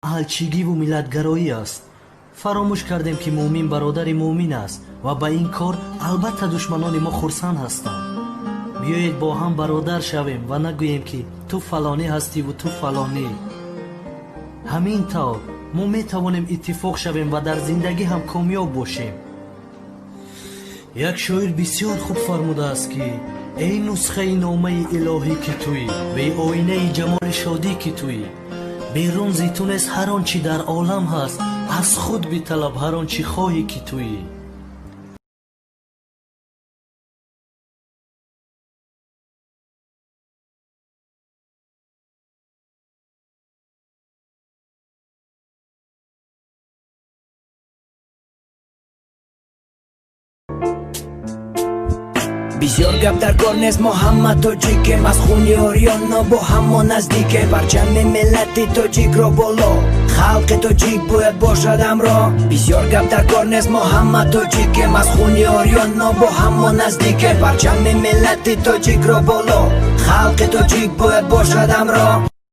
аҳлчигиву миллатгароӣ аст. фаромӯш кардем ки муъмин бародари муъмин аст ва ба ин кор албатта душманони мо хурсанд ҳастанд. биёед бо ҳам бародар шавем ва нагӯем ки ту фалонӣ ҳастиву ту фалонӣ. ҳамин тавр мо метавонем иттифоқ шавем ва дар зиндагӣ ҳам комёб бошем. як шоир бисёр хуб фармудааст ки эй нусхаи номаи илоҳӣ ки туӣ, вей оинаи ҷамоли шодӣ ки туӣ. берун зи ту нест ҳар он чи дар олам ҳаст, аз худ биталаб ҳар он чи хоҳӣ ки туӣ. бисёр гап дар кор нест, мо ҳама тоҷикем, аз хуни орёно бо ҳамо наздике. парчами миллати тоҷикро боло, халқи тоҷик бояд бошад ҳамроҳ. бисёр гап дар кор нест, мо ҳама тоҷикем, аз хуни орёно бо ҳамо наздике. парчами миллати тоҷикро боло, халқи тоҷик бояд бошад ҳамроҳ.